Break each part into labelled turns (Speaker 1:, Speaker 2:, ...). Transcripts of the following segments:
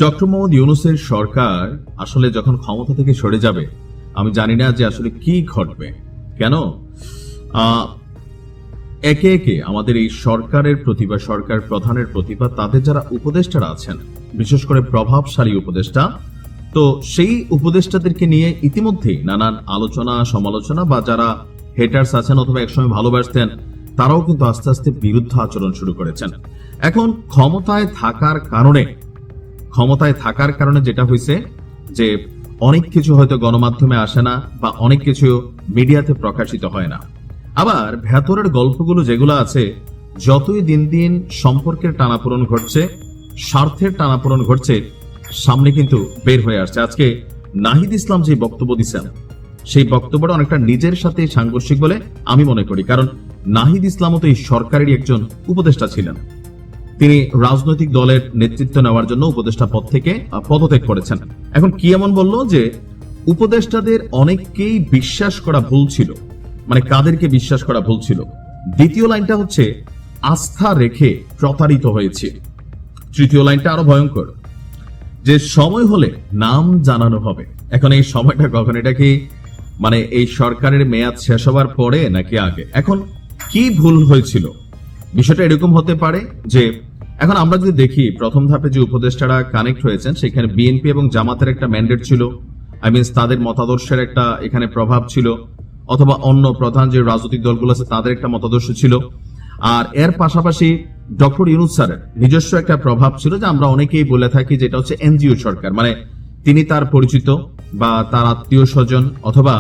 Speaker 1: Doctor Mohammad ইউনূসের সরকার আসলে যখন ক্ষমতা থেকে সরে যাবে, আমি জানি না যে আসলে কি ঘটবে। কেন একে একে আমাদের এই সরকারের প্রতি বা সরকার প্রধানের প্রতি বা তাদের যারা উপদেষ্টারা আছেন, বিশেষ করে প্রভাবশালী উপদেষ্টা, তো সেই উপদেষ্টাদেরকে নিয়ে ইতিমধ্যেই নানান আলোচনা সমালোচনা বা যারা হেটার্স আছেন অথবা একসময় ভালোবাসতেন, তারাও কিন্তু আস্তে আস্তে বিরুদ্ধ আচরণ শুরু করেছেন। এখন ক্ষমতায় থাকার কারণে যেটা হয়েছে যে অনেক কিছু হয়তো গণমাধ্যমে আসে না বা অনেক কিছু মিডিয়াতে প্রকাশিত হয় না। আবার ভেতরের গল্পগুলো যেগুলো আছে, যতই দিন দিন সম্পর্কের টানাপোড়েন ঘটছে, স্বার্থের টানাপোড়েন ঘটছে, সামনে কিন্তু বের হয়ে আসছে। আজকে নাহিদ ইসলাম যে বক্তব্য দিচ্ছেন, সেই বক্তব্যটা অনেকটা নিজের সাথে সাংঘর্ষিক বলে আমি মনে করি। কারণ নাহিদ ইসলামও তো এই সরকারেরই একজন উপদেষ্টা ছিলেন। তিনি রাজনৈতিক দলের নেতৃত্ব নেওয়ার জন্য উপদেষ্টা পদ থেকে পদত্যাগ করেছেন। এখন কি এমন বলল যে উপদেষ্টাদের অনেককেই বিশ্বাস করা ভুল ছিল, মানে কাদেরকে বিশ্বাস করা ভুল ছিল। দ্বিতীয় লাইনটা হচ্ছে আস্থা রেখে প্রতারিত হয়েছে। তৃতীয় লাইনটা আরো ভয়ঙ্কর, যে সময় হলে নাম জানানো হবে। এখন এই সময়টা কখন? এটা কি মানে এই সরকারের মেয়াদ শেষ হবার পরে নাকি আগে? এখন কি ভুল হয়েছিল? বিষয়টা এরকম হতে পারে যে এখন আমরা যদি দেখি প্রথম ধাপে যে উপদেষ্টারা কানেক্ট হয়েছেন, সেখানে বিএনপি এবং জামাতের একটা ম্যান্ডেট ছিল, তাদের মতাদর্শের একটা এখানে প্রভাব ছিল, অথবা অন্য প্রধান যে রাজনৈতিক দলগুলো আছে তাদের একটা মতাদর্শ ছিল। আর এর পাশাপাশি ডক্টর ইউনূস স্যারের নিজস্ব একটা প্রভাব ছিল, যে আমরা অনেকেই বলে থাকি যেটা হচ্ছে এনজিও সরকার, মানে তিনি তার পরিচিত বা তার আত্মীয় স্বজন অথবা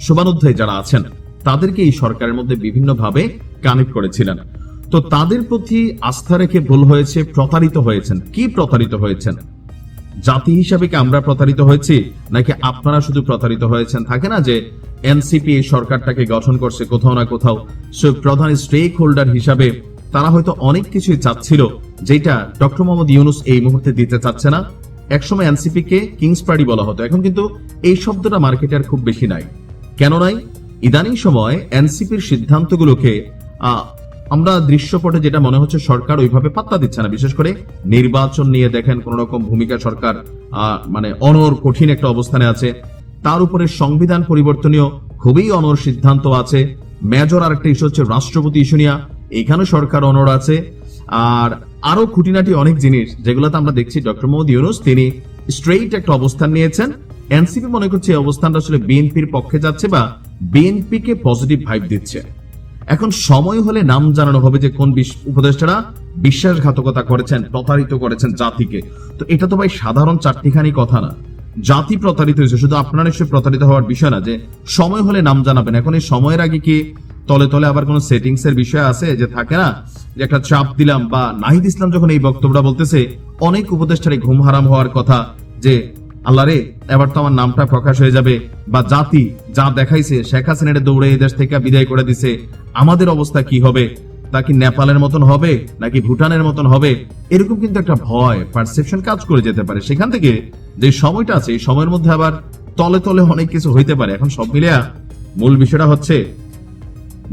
Speaker 1: শুভানুধ্যায়ী যারা আছেন তাদেরকে এই সরকারের মধ্যে বিভিন্নভাবে কানেক্ট করেছিলেন। তো তাদের প্রতি আস্থা রেখে ভুল হয়েছে, প্রতারিত হয়েছেন। কি প্রতারিত হয়েছেন? জাতি হিসাবে কি আমরা প্রতারিত হয়েছি, নাকি আপনারা শুধু প্রতারিত হয়েছেন? থাকে না যে এনসিপি এই সরকারটাকে গঠন করছে কোথাও না কোথাও, সে প্রধান স্টেক হোল্ডার হিসাবে তারা হয়তো অনেক কিছুই চাচ্ছিল, যেটা ডক্টর মোহাম্মদ ইউনূস এই মুহূর্তে দিতে চাচ্ছে না। একসময় এনসিপি কে কিংস পার্টি বলা হতো, এখন কিন্তু এই শব্দটা মার্কেটে আর খুব বেশি নাই। কেন নাই? ইদানিং সময় এনসিপির সিদ্ধান্তগুলোকে আমরা দৃশ্যপটে যেটা মনে হচ্ছে সরকার ওইভাবে পাত্তা দিচ্ছে না। বিশেষ করে নির্বাচন নিয়ে দেখেন কোন রকম ভূমিকা সরকার মানে অনর কঠিন একটা অবস্থানে আছে। তার উপরে সংবিধান পরিবর্তনীয় খুবই অনর সিদ্ধান্ত আছে। মেজর আর একটা ইস্যু হচ্ছে রাষ্ট্রপতি ইস্যু নিয়ে, এখানে সরকার অনর আছে। আর আরো খুঁটিনাটি অনেক জিনিস যেগুলোতে আমরা দেখছি ডক্টর মোহাম্মদ ইউনূস তিনি স্ট্রেইট একটা অবস্থান নিয়েছেন। এনসিপি মনে করছে এই অবস্থানটা আসলে বিএনপির পক্ষে যাচ্ছে বা বিএনপি কে পজিটিভ ভাইব দিচ্ছে। এখন সময় হলে নাম জানানো হবে যে কোন উপদেষ্টারা বিশ্বাসঘাতকতা করেছেন, প্রতারিত করেছেন জাতিকে। তো এটা তো ভাই সাধারণ চারটিখানি কথা না। জাতি প্রতারিত হয়েছে, শুধু আপনারা নিশ্চয়ই প্রতারিত হওয়ার বিষয় না যে সময় হলে নাম জানাবেন। এখন এই সময়ের আগে কি তলে তলে আবার কোন সেটিংস এর বিষয় আছে যে থাকে না যে একটা চাপ দিলাম? বা নাহিদ ইসলাম যখন এই বক্তব্যটা বলতেছে, অনেক উপদেষ্টারই ঘুম হারাম হওয়ার কথা যে আল্লাহ রে, এবার তো আমার নামটা প্রকাশ হয়ে যাবে, বা জাতি যা দেখাইছে শেখ হাসিনার দৌড়ে এই দেশ থেকে বিদায় করে দিছে, আমাদের অবস্থা কি হবে? তা কি নেপালের মতন হবে নাকি ভুটানের মতন হবে? এরকম কিন্তু একটা ভয় পারসেপশন কাজ করে যেতে পারে। সেখান থেকে যে সময়টা আছে, এই সময়ের মধ্যে আবার তলে তলে অনেক কিছু হইতে পারে। এখন সব মিলিয়ে মূল বিষয়টা হচ্ছে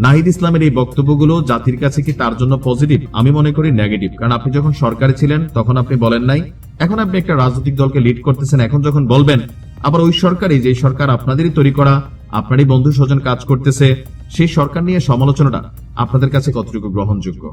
Speaker 1: নাহিদ ইসলামের এই বক্তব্যগুলো জাতির কাছে কি তার জন্য পজিটিভ? আমি মনে করি নেগেটিভ। কারণ আপনি যখন সরকারে ছিলেন তখন আপনি বলেন নাই, এখন আপনি একটা রাজনৈতিক দলকে লিড করতেছেন, এখন যখন বলবেন আবার ওই সরকারই, যে সরকার আপনাদেরই তৈরি করা, আপনারই বন্ধু স্বজন কাজ করতেছে, সেই সরকার নিয়ে সমালোচনাটা আপনাদের কাছে কতটুকু গ্রহণযোগ্য?